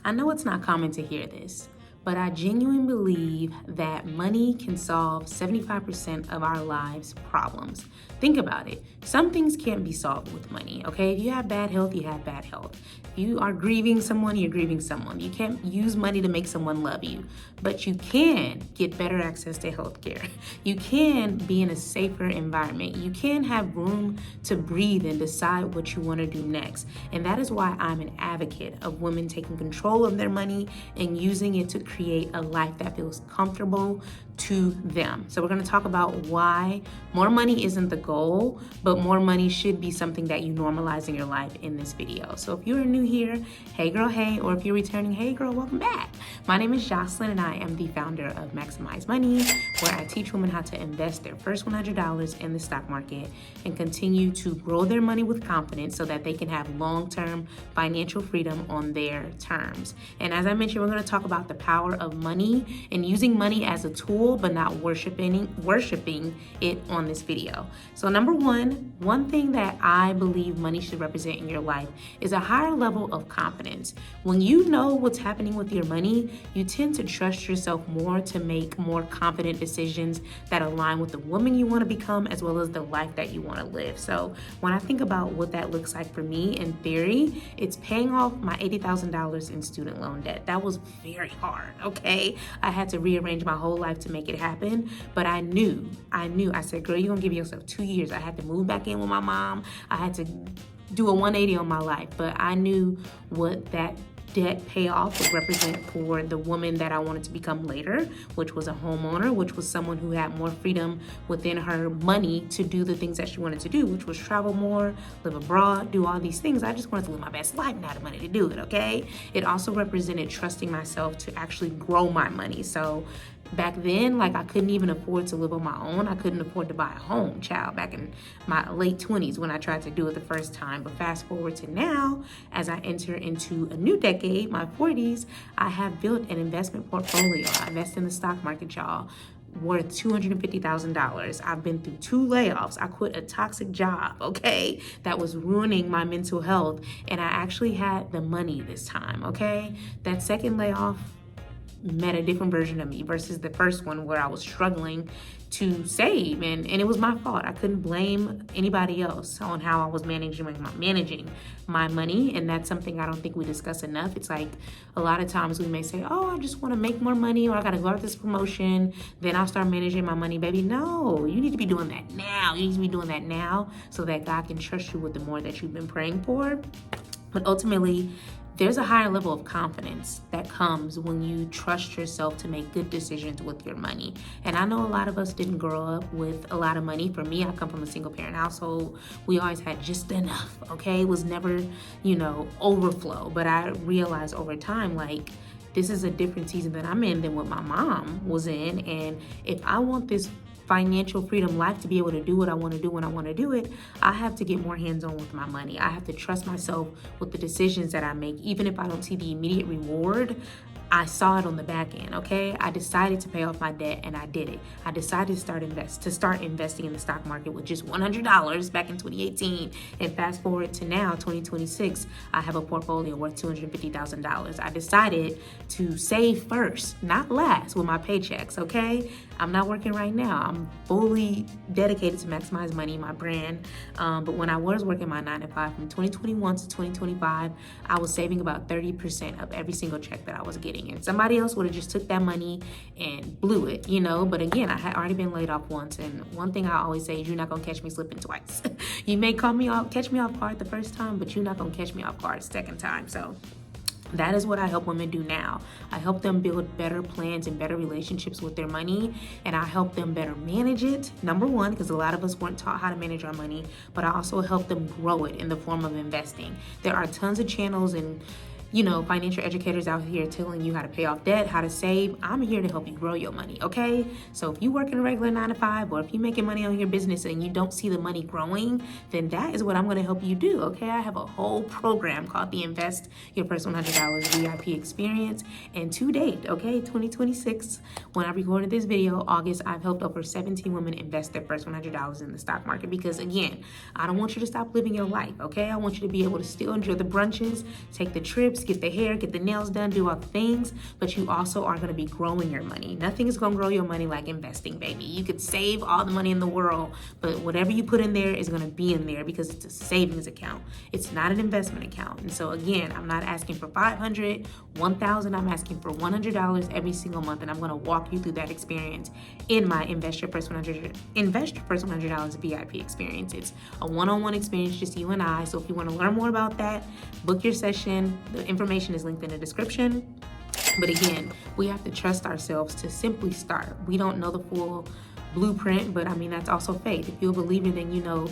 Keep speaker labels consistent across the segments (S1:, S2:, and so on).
S1: I know it's not common to hear this, but I genuinely believe that money can solve 75% of our lives' problems. Think about it. Some things can't be solved with money, okay? If you have bad health, you have bad health. If you are grieving someone, you're grieving someone. You can't use money to make someone love you, but you can get better access to healthcare. You can be in a safer environment. You can have room to breathe and decide what you want to do next. And that is why I'm an advocate of women taking control of their money and using it to create a life that feels comfortable to them. So we're going to talk about why more money isn't the goal, but more money should be something that you normalize in your life in this video. So if you're new here, hey girl, hey, or if you're returning, hey girl, welcome back. My name is Joshlyn and I am the founder of Maximize Money, where I teach women how to invest their first $100 in the stock market and continue to grow their money with confidence so that they can have long-term financial freedom on their terms. And as I mentioned, we're going to talk about the power of money and using money as a tool, but not worshiping it on this video. So number one thing that I believe money should represent in your life is a higher level of confidence. When you know what's happening with your money, you tend to trust yourself more to make more confident decisions that align with the woman you want to become as well as the life that you want to live. So when I think about what that looks like for me in theory, it's paying off my $80,000 in student loan debt. That was very hard, okay? I had to rearrange my whole life to make it happen, but I knew, I said, girl, you're gonna give yourself 2 years. I had to move back in with my mom. I had to do a 180 on my life, but I knew what that debt payoff would represent for the woman that I wanted to become later, which was a homeowner, which was someone who had more freedom within her money to do the things that she wanted to do, which was travel more, live abroad, do all these things. I just wanted to live my best life and had the money to do it, okay? It also represented trusting myself to actually grow my money. So back then, like, I couldn't even afford to live on my own. I couldn't afford to buy a home, child, back in my late 20s when I tried to do it the first time. But fast forward to now, as I enter into a new decade, my 40s, I have built an investment portfolio. I invest in the stock market, y'all, worth $250,000. I've been through 2 layoffs. I quit a toxic job, okay, that was ruining my mental health. And I actually had the money this time, okay? That second layoff met a different version of me versus the first one where I was struggling to save, and it was my fault. I couldn't blame anybody else on how I was managing my money, and that's something I don't think we discuss enough. It's like a lot of times we may say, oh, I just want to make more money, or I gotta go out this promotion, then I'll start managing my money. Baby, no, you need to be doing that now. You need to be doing that now so that God can trust you with the more that you've been praying for. But ultimately, there's a higher level of confidence that comes when you trust yourself to make good decisions with your money. And I know a lot of us didn't grow up with a lot of money. For me, I come from a single parent household. We always had just enough, okay? It was never, overflow. But I realized over time, like, this is a different season that I'm in than what my mom was in. And if I want this financial freedom life to be able to do what I want to do when I want to do it, I have to get more hands-on with my money. I have to trust myself with the decisions that I make. Even if I don't see the immediate reward, I saw it on the back end, okay? I decided to pay off my debt and I did it. I decided to start investing in the stock market with just $100 back in 2018. And fast forward to now, 2026, I have a portfolio worth $250,000. I decided to save first, not last, with my paychecks, okay? I'm not working right now. I'm fully dedicated to Maximize Money, my brand. But when I was working my 9 to 5 from 2021 to 2025, I was saving about 30% of every single check that I was getting. And somebody else would have just took that money and blew it, But again, I had already been laid off once. And one thing I always say is you're not going to catch me slipping twice. You may catch me off guard the first time, but you're not going to catch me off guard the second time. So that is what I help women do now. I help them build better plans and better relationships with their money, and I help them better manage it, number one, because a lot of us weren't taught how to manage our money, but I also help them grow it in the form of investing. There are tons of channels and financial educators out here telling you how to pay off debt, how to save. I'm here to help you grow your money, okay? So if you work in a regular 9 to 5, or if you're making money on your business and you don't see the money growing, then that is what I'm gonna help you do, okay? I have a whole program called the Invest Your First $100 VIP Experience. And to date, okay, 2026, when I recorded this video, August, I've helped over 17 women invest their first $100 in the stock market. Because again, I don't want you to stop living your life, okay? I want you to be able to still enjoy the brunches, take the trips, lips, get the hair, get the nails done, do all the things, but you also are gonna be growing your money. Nothing is gonna grow your money like investing, baby. You could save all the money in the world, but whatever you put in there is gonna be in there because it's a savings account. It's not an investment account. And so again, I'm not asking for $500, $1,000, I'm asking for $100 every single month, and I'm gonna walk you through that experience in my Invest Your First $100 VIP experience. It's a one-on-one experience, just you and I. So if you want to learn more about that, book your session. The information is linked in the description. But again, we have to trust ourselves to simply start. We don't know the full blueprint, but I mean, that's also faith. If you're a believer, then you know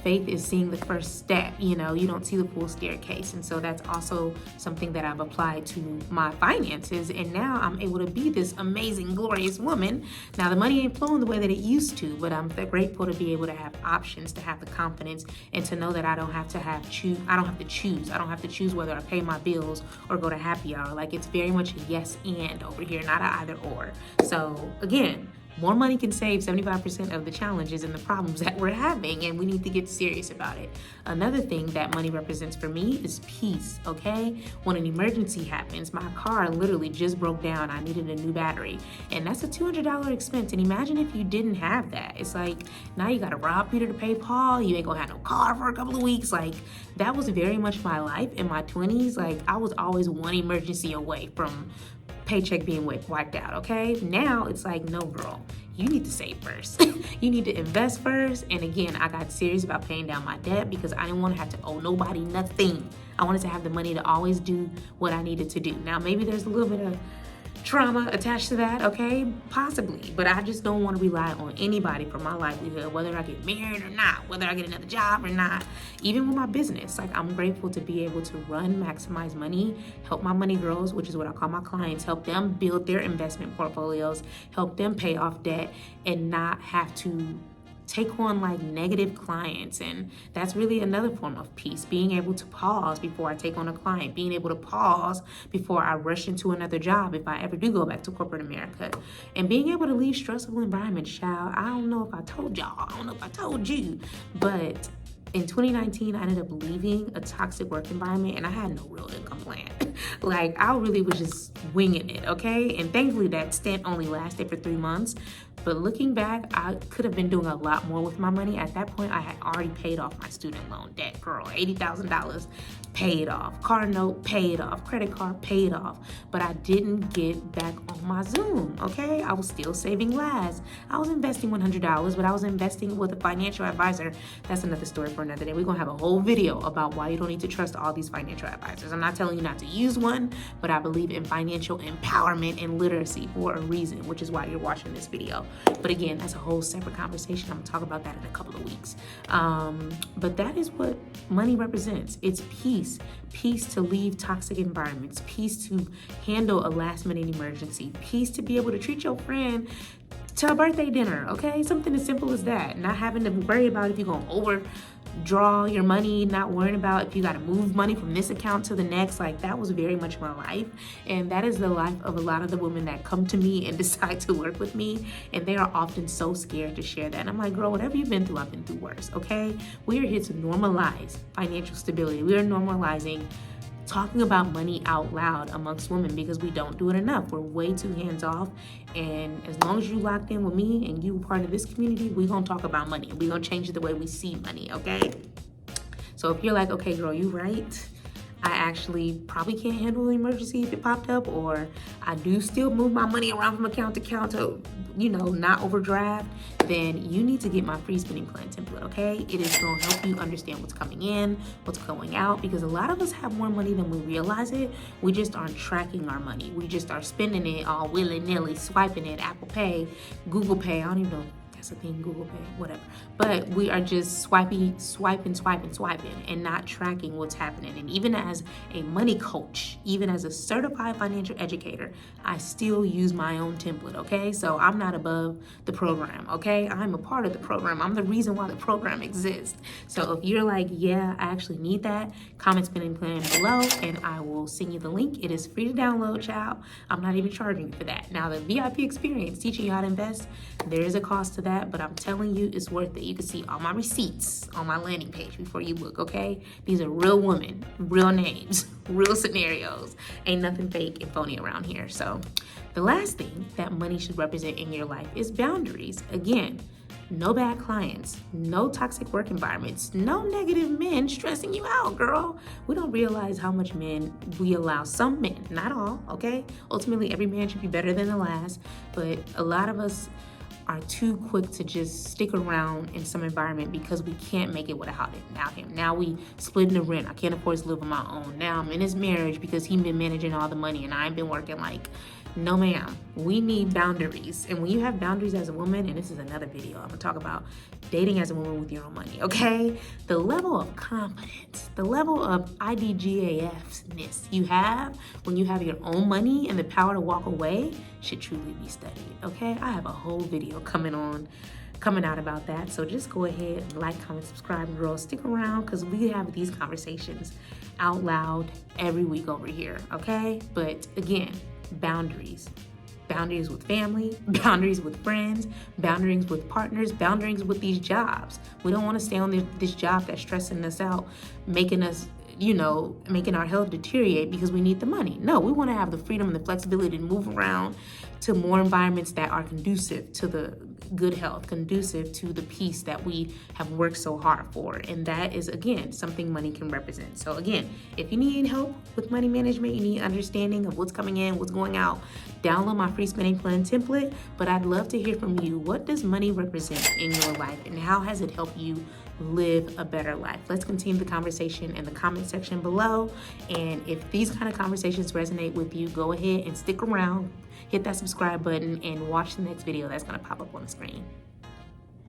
S1: faith is seeing the first step. You know, you don't see the full staircase. And so that's also something that I've applied to my finances. And now I'm able to be this amazing, glorious woman. Now the money ain't flowing the way that it used to, but I'm grateful to be able to have options, to have the confidence, and to know that I don't have to choose. I don't have to choose whether I pay my bills or go to happy hour. Like, it's very much a yes and over here, not an either or. So again, more money can save 75% of the challenges and the problems that we're having, and we need to get serious about it. Another thing that money represents for me is peace, okay? When an emergency happens, my car literally just broke down. I needed a new battery, and that's a $200 expense. And imagine if you didn't have that. It's like, now you gotta rob Peter to pay Paul. You ain't gonna have no car for a couple of weeks. Like, that was very much my life in my 20s. Like, I was always one emergency away from paycheck being wiped out, okay? Now it's like, no, girl, you need to save first. You need to invest first. And again, I got serious about paying down my debt because I didn't want to have to owe nobody nothing. I wanted to have the money to always do what I needed to do. Now, maybe there's a little bit of trauma attached to that, okay? Possibly, but I just don't want to rely on anybody for my livelihood, whether I get married or not, whether I get another job or not. Even with my business, like, I'm grateful to be able to maximize money, help my money girls, which is what I call my clients, help them build their investment portfolios, help them pay off debt, and not have to take on like negative clients. And that's really another form of peace, being able to pause before I take on a client, being able to pause before I rush into another job if I ever do go back to corporate America, and being able to leave stressful environments. Child, I don't know if I told y'all, I don't know if I told you, but in 2019, I ended up leaving a toxic work environment, and I had no real income plan. Like, I really was just winging it, okay? And thankfully that stint only lasted for 3 months. But looking back, I could have been doing a lot more with my money. At that point, I had already paid off my student loan debt, girl, $80,000 paid off, car note paid off, credit card paid off. But I didn't get back on my Zoom, okay? I was still saving last. I was investing $100, but I was investing with a financial advisor. That's another story for another day. We're gonna have a whole video about why you don't need to trust all these financial advisors. I'm not telling you not to use one, but I believe in financial empowerment and literacy for a reason, which is why you're watching this video. But again, that's a whole separate conversation. I'm gonna talk about that in a couple of weeks. But that is what money represents. It's peace. Peace to leave toxic environments. Peace to handle a last minute emergency. Peace to be able to treat your friend to a birthday dinner, okay? Something as simple as that. Not having to worry about if you're gonna overdraw your money, not worrying about if you gotta move money from this account to the next. Like, that was very much my life. And that is the life of a lot of the women that come to me and decide to work with me. And they are often so scared to share that. And I'm like, girl, whatever you've been through, I've been through worse, okay? We are here to normalize financial stability. We are normalizing talking about money out loud amongst women because we don't do it enough. We're way too hands off. And as long as you locked in with me and you part of this community, we're gonna talk about money. We're gonna change the way we see money, okay? So if you're like, okay, girl, you right. I actually probably can't handle an emergency if it popped up, or I do still move my money around from account to account to, you know, not overdraft, then you need to get my free spending plan template, okay? It is gonna help you understand what's coming in, what's going out, because a lot of us have more money than we realize it. We just aren't tracking our money. We just are spending it all willy-nilly, swiping it, Apple Pay, Google Pay, I don't even know. That's a thing, Google Pay, whatever. But we are just swiping, and not tracking what's happening. And even as a money coach, even as a certified financial educator, I still use my own template, okay? So I'm not above the program, okay? I'm a part of the program. I'm the reason why the program exists. So if you're like, yeah, I actually need that, comment spending plan below, and I will send you the link. It is free to download, child. I'm not even charging you for that. Now, the VIP experience, teaching you how to invest, there is a cost to that. that, but I'm telling you, it's worth it. You can see all my receipts on my landing page before you book, okay? These are real women, real names, real scenarios. Ain't nothing fake and phony around here. So the last thing that money should represent in your life is boundaries. Again, no bad clients, no toxic work environments, no negative men stressing you out, girl. We don't realize how much men we allow. Some men, not all, okay? Ultimately, every man should be better than the last, but a lot of us are too quick to just stick around in some environment because we can't make it without him. Now we splitting the rent. I can't afford to live on my own. Now I'm in his marriage because he's been managing all the money and I've been working. Like, no ma'am, we need boundaries. And when you have boundaries as a woman, and this is another video, I'm gonna talk about dating as a woman with your own money, okay? The level of confidence, the level of IDGAFness you have when you have your own money and the power to walk away should truly be studied, okay? I have a whole video coming out about that. So just go ahead and like, comment, subscribe, girls. Stick around because we have these conversations out loud every week over here, okay? But again, boundaries. Boundaries with family, boundaries with friends, boundaries with partners, boundaries with these jobs. We don't want to stay on this job that's stressing us out, making us, making our health deteriorate because we need the money. No, we want to have the freedom and the flexibility to move around to more environments that are conducive to the good health, conducive to the peace that we have worked so hard for. And that is, again, something money can represent. So again, if you need help with money management, you need understanding of what's coming in, what's going out, download my free spending plan template. But I'd love to hear from you. What does money represent in your life and how has it helped you live a better life? Let's continue the conversation in the comment section below. And if these kind of conversations resonate with you, go ahead and stick around, hit that subscribe button, and watch the next video that's gonna pop up on the screen.